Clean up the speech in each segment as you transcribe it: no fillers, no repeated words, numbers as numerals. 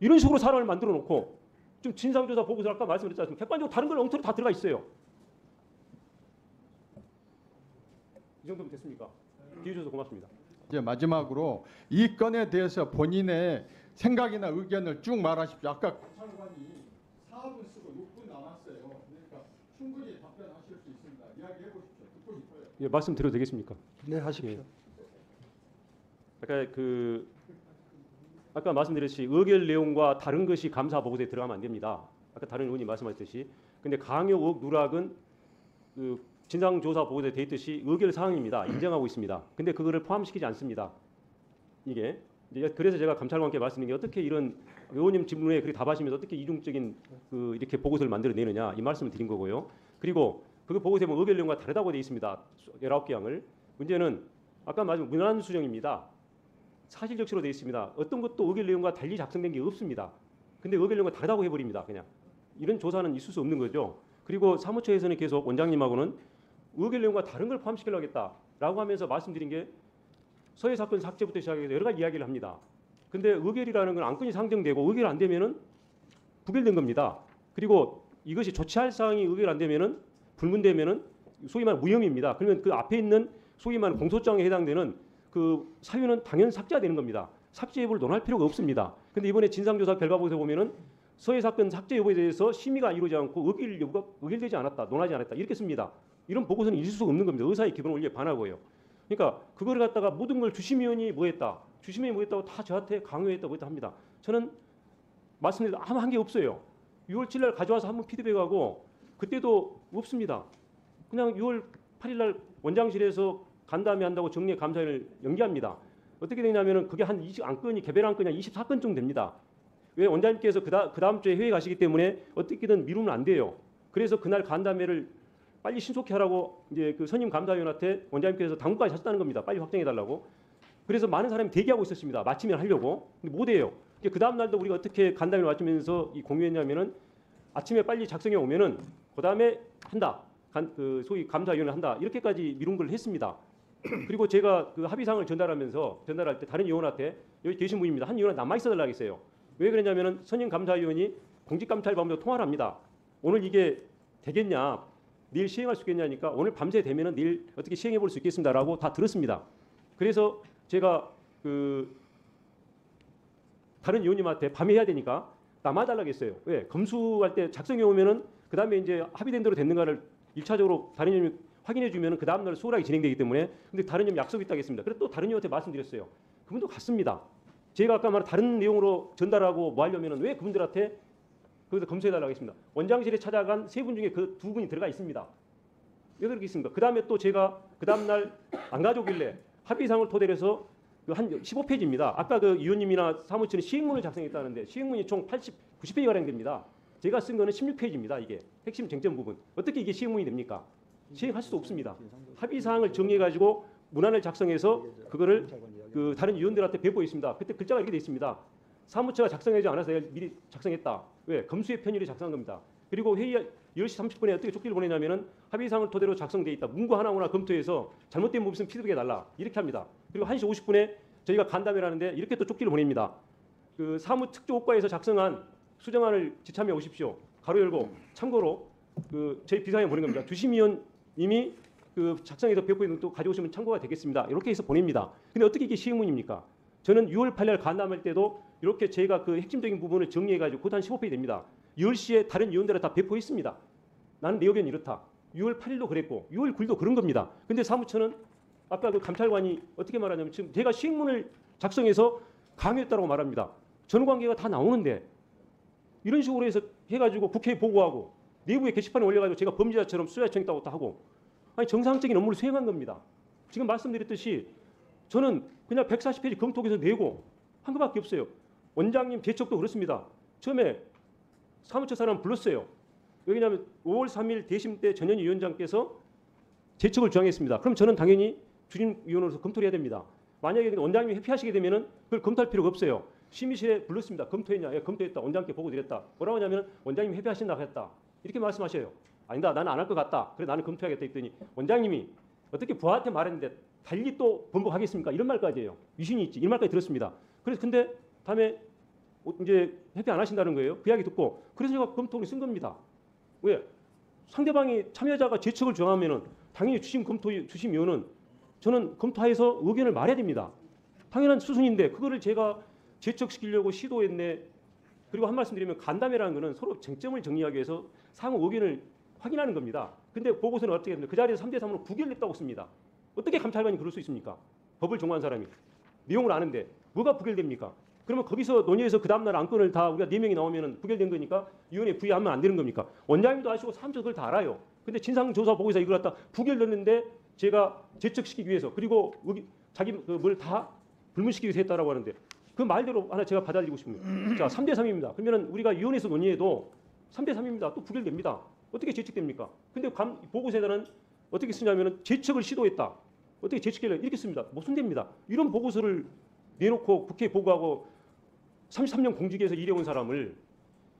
이런 식으로 사람을 만들어 놓고 좀 진상조사 보고서 아까 말씀드렸지 않습니까? 객관적으로 다른 걸 엉터리 다 들어가 있어요. 이 정도면 됐습니까? 비워주셔서 고맙습니다. 이제 마지막으로 이 건에 대해서 본인의 생각이나 의견을 쭉 말하십시오. 아까 감찰관이 4분 쓰고 6분 남았어요. 그러니까 충분히 답변하실 수 있습니다. 이야기해 보십시오. 듣고 싶어요. 예, 말씀드려도 되겠습니까? 네, 하십시오. 아까 말씀드렸듯이 의결 내용과 다른 것이 감사 보고서에 들어가면 안 됩니다. 아까 다른 의원님 말씀하셨듯이. 근데 강요 의혹 누락은 그 진상조사 보고서에 돼 있듯이 의결 사항입니다. 인정하고 있습니다. 근데 그거를 포함시키지 않습니다. 이게 이제 그래서 제가 감찰관께 말씀드린 게 어떻게 이런 의원님 질문에 그렇게 답하시면서 어떻게 이중적인 그 이렇게 보고서를 만들어내느냐 이 말씀을 드린 거고요. 그리고 그 보고서에 보면 의결 내용과 다르다고 돼 있습니다. 19개 항을. 문제는 아까 말씀 문안 수정입니다. 사실 적시로 되어 있습니다. 어떤 것도 의결 내용과 달리 작성된 게 없습니다. 근데 의결 내용과 다르다고 해버립니다. 그냥 이런 조사는 있을 수 없는 거죠. 그리고 사무처에서는 계속 원장님하고는 의결 내용과 다른 걸 포함시키려고 했다라고 하면서 말씀드린 게 서해 사건 삭제부터 시작해서 여러 가지 이야기를 합니다. 근데 의결이라는 건 안건이 상정되고 의결 안 되면은 부결된 겁니다. 그리고 이것이 조치할 사항이 의결 안 되면은 불문되면은 소위 말하는 무혐의입니다. 그러면 그 앞에 있는 소위 말하는 공소장에 해당되는 그 사유는 당연 삭제가 되는 겁니다. 삭제 여부를 논할 필요가 없습니다. 근데 이번에 진상조사 결과 보고서 보면은 서해 사건 삭제 여부에 대해서 심의가 이루어지지 않고 의결 여부가 의결되지 않았다, 논하지 않았다 이렇게 씁니다. 이런 보고서는 있을 수가 없는 겁니다. 의사의 기본 원리에 반하고요. 그러니까 그걸 갖다가 모든 걸 주심위원이 뭐했다, 주심위원이 뭐했다고 다 저한테 강요했다 뭐했다 합니다. 저는 말씀드린 아무 한 게 없어요. 6월 7일 날 가져와서 한번 피드백하고 그때도 없습니다. 그냥 6월 8일 날 원장실에서 간담회 한다고 정례 감사를 연기합니다. 어떻게 되냐면은 그게 한 20 안건이 개별 안건이 한 24건 정도 됩니다. 왜 원장님께서 그 다음 주에 해외 가시기 때문에 어떻게든 미루면 안 돼요. 그래서 그날 간담회를 빨리 신속히 하라고 이제 그 선임 감사위원한테 원장님께서 당국까지 하셨다는 겁니다. 빨리 확정해 달라고. 그래서 많은 사람이 대기하고 있었습니다. 마치면 하려고. 근데 못 해요. 그 다음 날도 우리가 어떻게 간담회를 마치면서 이 공유했냐면은 아침에 빨리 작성해 오면은 그 다음에 한다. 그 소위 감사위원회 한다. 이렇게까지 미룬 걸 했습니다. 그리고 제가 그 합의사항을 전달할 때 다른 의원한테 여기 계신 분입니다. 한 의원은 남아 있어 달라고 했어요. 왜 그랬냐면은 선임 감사위원이 공직감찰반부터 통화를 합니다. 오늘 이게 되겠냐, 내일 시행할 수 있겠냐니까 오늘 밤새 되면은 내일 어떻게 시행해 볼 수 있겠습니다라고 다 들었습니다. 그래서 제가 그 다른 의원님한테 밤에 해야 되니까 남아달라고 했어요. 왜? 검수할 때 작성해 오면은 그 다음에 이제 합의된 대로 됐는가를 1차적으로 다른 의원님 확인해 주면은 그 다음 날 수월하게 진행되기 때문에 근데 다른 의원님 약속이 있다고 했습니다. 그래서 또 다른 의원한테 말씀드렸어요. 그분도 갔습니다. 제가 아까 말한 다른 내용으로 전달하고 뭐 하려면은 왜 그분들한테 거기서 검수해달라고 했습니다. 원장실에 찾아간 3분 중에 그 2분이 들어가 있습니다. 왜 그렇게 있습니까? 그 다음에 또 제가 그 다음 날 안 가져오길래 합의상을 토대로 해서 한 15페이지입니다. 아까 그 의원님이나 사무처는 시행문을 작성했다는데 시행문이 총 90페이지가 됩니다. 제가 쓴 거는 16페이지입니다. 이게 핵심 쟁점 부분. 어떻게 이게 시행문이 됩니까? 시행할 수도 없습니다. 합의사항을 정리해가지고 문안을 작성해서 그거를 그 다른 위원들한테 배포했습니다. 그때 글자가 이렇게 돼 있습니다. 사무처가 작성하지 않아서 내가 미리 작성했다. 왜? 검수의 편의를 작성한 겁니다. 그리고 회의 10시 30분에 어떻게 쪽지를 보내냐면은 합의사항을 토대로 작성돼 있다. 문구 하나하나 검토해서 잘못된 부분 있으면 피드백해달라. 이렇게 합니다. 그리고 1시 50분에 저희가 간담회를 하는데 이렇게 또 쪽지를 보냅니다. 그 사무특조과에서 작성한 수정안을 지참해 오십시오. 가로 열고 참고로 그 저희 비서에 보낸 겁니다. 주심위원님이 그 작성해서 배포해 또 가져오시면 참고가 되겠습니다. 이렇게 해서 보냅니다. 근데 어떻게 이게 시행문입니까? 저는 6월 8일 간담회 때도 이렇게 제가 그 핵심적인 부분을 정리해가지고 곧 한 15페이지 됩니다. 10시에 다른 위원들한테 다 배포했습니다. 나는 내 의견이 이렇다. 6월 8일도 그랬고 6월 9일도 그런 겁니다. 근데 사무처는 아까 그 감찰관이 어떻게 말하냐면 지금 제가 시행문을 작성해서 강요했다고 말합니다. 전후관계가 다 나오는데 이런 식으로 해서 해가지고 국회에 보고하고 내부에 게시판에 올려가지고 제가 범죄자처럼 수사 요청했다고 하고 아니 정상적인 업무를 수행한 겁니다. 지금 말씀드렸듯이 저는 그냥 140페이지 검토해서 내고 한 것밖에 없어요. 원장님 제척도 그렇습니다. 처음에 사무처 사람 불렀어요. 왜냐하면 5월 3일 대심 때 전현희 위원장께서 제척을 주장했습니다. 그럼 저는 당연히 주임위원으로서 검토를 해야 됩니다. 만약에 원장님이 회피하시게 되면은 그걸 검토할 필요가 없어요. 심의실에 불렀습니다. 검토했냐? 예, 검토했다. 원장님께 보고 드렸다. 뭐라고 하냐면 원장님이 회피하신다고 했다. 이렇게 말씀하셔요. 아니다. 나는 안 할 것 같다. 그래 나는 검토하겠다 했더니 원장님이 어떻게 부하한테 말했는데 달리 또 번복하겠습니까? 이런 말까지 해요. 위신이 있지. 이런 말까지 들었습니다. 그래서 근데 다음에 이제 회피 안 하신다는 거예요. 그 이야기 듣고 그래서 제가 검토를 쓴 겁니다. 왜? 상대방이 참여자가 재척을 정하면은 당연히 주심위원은 저는 검토해서 의견을 말해야 됩니다. 당연한 수순인데 그거를 제가 재척시키려고 시도했네. 그리고 한 말씀 드리면 간담회라는 거는 서로 쟁점을 정리하기 위해서 상호 의견을 확인하는 겁니다. 근데 보고서는 어떻게 했습니까? 그 자리에서 3대 3으로 부결됐다고 씁니다. 어떻게 감찰관이 그럴 수 있습니까? 법을 전공한 사람이 내용을 아는데 뭐가 부결됩니까? 그러면 거기서 논의해서 그 다음날 안건을 다 우리가 4명이 나오면 부결된 거니까 위원회 부의하면 안 되는 겁니까? 원장님도 아시고 사무처 그걸 다 알아요. 근데 진상조사 보고서 이걸 갖다 부결됐는데 제가 재척시키기 위해서 그리고 자기 뭘 다 불문시키기 위해서 했다라고 하는데 그 말대로 하나 제가 받아들이고 싶습니다. 자, 3대 3입니다. 그러면 우리가 위원회에서 논의해도 3대 3입니다. 또 부결됩니다. 어떻게 재척됩니까? 근데 보고서에는 어떻게 쓰냐면은 재척을 시도했다. 어떻게 재척하려 이렇게 씁니다. 모순됩니다. 이런 보고서를 내놓고 국회에 보고하고 33년 공직에서 일해온 사람을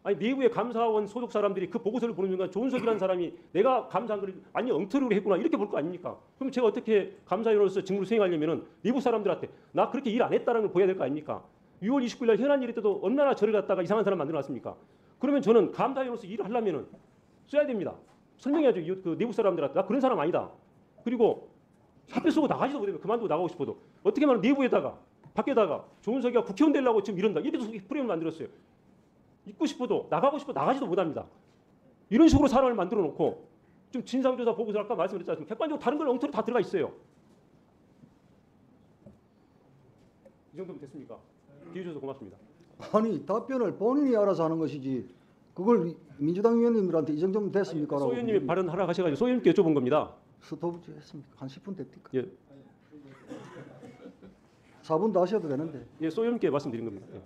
아니 내부의 감사원 소속 사람들이 그 보고서를 보는 순간 조은석이라는 사람이 내가 감사한 걸 완전 엉터리로 했구나 이렇게 볼 거 아닙니까? 그럼 제가 어떻게 감사위원으로서 직무를 수행하려면은 내부 사람들한테 나 그렇게 일 안 했다는 걸 보여야 될 거 아닙니까? 6월 29일 날 현안 일일 때도 얼마나 저를 갖다가 이상한 사람 만들어놨습니까? 그러면 저는 감사위원으로서 일을 하려면은 써야 됩니다. 설명해야죠. 그 내부 사람들한테 나 그런 사람 아니다. 그리고 사표 쓰고 나가지도 못해요. 그만두고 나가고 싶어도 어떻게 하면 내부에다가 밖에다가 조은석이가 국회의원 되려고 지금 이런다. 이렇게 프레임을 만들었어요. 있고 싶어도 나가고 싶어 나가지도 못합니다. 이런 식으로 사람을 만들어 놓고 좀 진상조사 보고서 아까 말씀드렸지 않습니까? 객관적으로 다른 걸 엉터리 다 들어가 있어요. 이 정도면 됐습니까? 기회 주셔서 고맙습니다. 아니 답변을 본인이 알아서 하는 것이지 그걸 민주당 의원님들한테 이 정도면 됐습니까? 소 의원님이 발언 하라 하셔가지고 소 의원님께 여쭤본 겁니다. 스톱 했습니까? 한 10분 됐니까? 예, 4분 더 하셔도 되는데. 예, 소 의원님께 말씀드린 겁니다. 예.